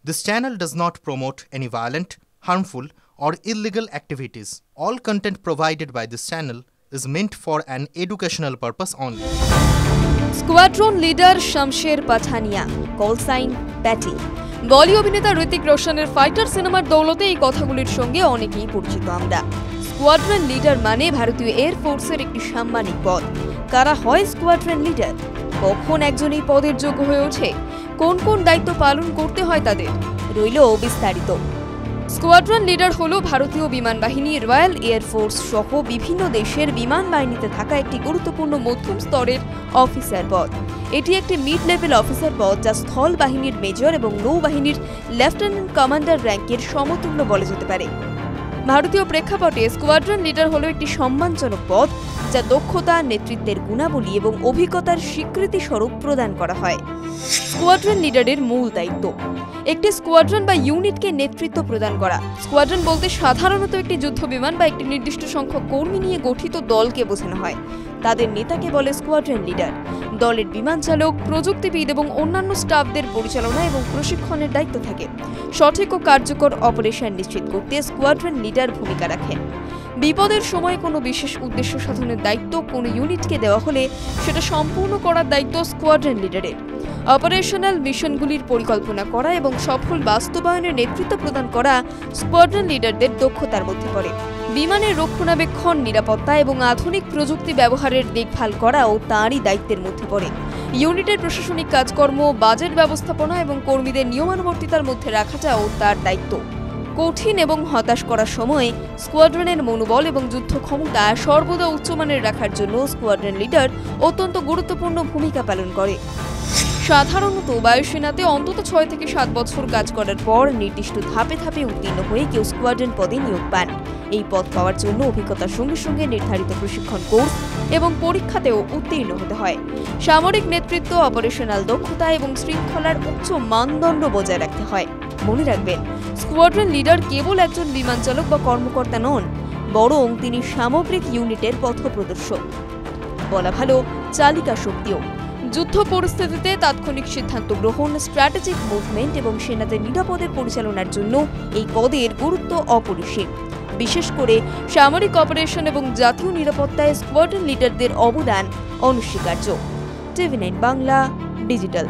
This channel does not promote any violent, harmful, or illegal activities. All content provided by this channel is meant for an educational purpose only. Squadron leader Shamsher Pathania, call sign Patty. বলি অভিনেতা Hrithik রোশনের fighter সিনেমার দৌলতে এই কথাগুলির সঙ্গে অনেকেই পরিচিত আমরা। Squadron leader মানে ভারতীয় এয়ারফোর্সের একটি সাম্মানিক পদ। কারা হয় স্কোয়াড্রন লিডার? কখন একজন এই পদের যোগ্য হয়ে ওঠে? কোন কোন দায়িত্ব পালন করতে হয় তাদের? রইল বিস্তারিত। স্কোয়াড্রন লিডার হলো ভারতীয় বিমান বাহিনী, রয়্যাল এয়ারফোর্স সহ বিভিন্ন দেশের বিমান বাহিনীতে থাকা একটি গুরুত্বপূর্ণ মধ্যম স্তরের অফিসার পদ। এটি একটি মিড লেভেল অফিসার পদ যা স্থল বাহিনীর মেজর এবং নৌবাহিনীর লেফটেন্যান্ট কমান্ডার র্যাঙ্কের সমতুল্য বলা যেতে পারে। ভারতীয় প্রেক্ষাপটে স্কোয়াড্রন লিডার হলো একটি সম্মানজনক পদ যা দক্ষতা, নেতৃত্বের গুণাবলী এবং অভিজ্ঞতার স্বীকৃতি স্বরূপ প্রদান করা হয়। স্কোয়াড্রন লিডারের মূল দায়িত্ব একটি স্কোয়াড্রন বা ইউনিটকে নেতৃত্ব প্রদান করা। স্কোয়াড্রন বলতে সাধারণত একটি যুদ্ধ বিমান বা একটি নির্দিষ্ট সংখ্যক কর্মী নিয়ে গঠিত দলকে বোঝানো হয়। তাদের নেতাকে বলে স্কোয়াড্রন লিডার। দলের বিমান চালক, প্রযুক্তিবিদ এবং অন্যান্য স্টাফদের পরিচালনা এবং প্রশিক্ষণের দায়িত্ব থাকে। সঠিক ও কার্যকর অপারেশন নিশ্চিত করতে স্কোয়াড্রন লিডার ভূমিকা রাখেন। বিপদের সময় কোনো বিশেষ উদ্দেশ্য সাধনের দায়িত্ব কোনো ইউনিটকে দেওয়া হলে সেটা সম্পূর্ণ করার দায়িত্ব স্কোয়াড্রন লিডারের। অপারেশনাল মিশনগুলির পরিকল্পনা করা এবং সফল বাস্তবায়নের নেতৃত্ব প্রদান করা স্কোয়াড্রন লিডারদের দক্ষতার মধ্যে পড়ে। বিমানের রক্ষণাবেক্ষণ, নিরাপত্তা এবং আধুনিক প্রযুক্তি ব্যবহারের দেখভাল করাও তাঁরই দায়িত্বের মধ্যে পড়ে। ইউনিটের প্রশাসনিক কাজকর্ম, বাজেট ব্যবস্থাপনা এবং কর্মীদের নিয়মানুবর্তিতার মধ্যে রাখাটাও তার দায়িত্ব। কঠিন এবং হতাশ করার সময় স্কোয়াড্রনের মনোবল এবং যুদ্ধ ক্ষমতা সর্বদা উচ্চমানের রাখার জন্য স্কোয়াড্রন লিডার অত্যন্ত গুরুত্বপূর্ণ ভূমিকা পালন করে। সাধারণত বায়ুসেনাতে অন্তত 6 থেকে 7 বছর কাজ করার পর নির্দিষ্ট ধাপে ধাপে উত্তীর্ণ হয়ে কেউ স্কোয়াড্রন পদে নিয়োগ পান। এই পদ পাওয়ার জন্য অভিজ্ঞতার সঙ্গে সঙ্গে নির্ধারিত প্রশিক্ষণ কোর্স এবং পরীক্ষাতেও উত্তীর্ণ হতে হয়। সামরিক নেতৃত্ব, অপারেশনাল দক্ষতা এবং শৃঙ্খলার উচ্চ মানদণ্ড বজায় রাখতে হয়। মনে রাখবেন, স্কোয়াড্রন লিডার কেবল একজন বিমান চালক বা কর্মকর্তা নন, বরং তিনি সামগ্রিক ইউনিটের পথপ্রদর্শক, বলা ভালো চালিকা শক্তিও। যুদ্ধ পরিস্থিতিতে তাৎক্ষণিক সিদ্ধান্ত গ্রহণ, স্ট্র্যাটেজিক মুভমেন্ট এবং সেনাদের নিরাপদে পরিচালনার জন্য এই পদের গুরুত্ব অপরিসীম। বিশেষ করে সামরিক অপারেশন এবং জাতীয় নিরাপত্তায় স্কোয়াড্রন লিডারদের অবদান অনস্বীকার্য। TV9 Bangla digital.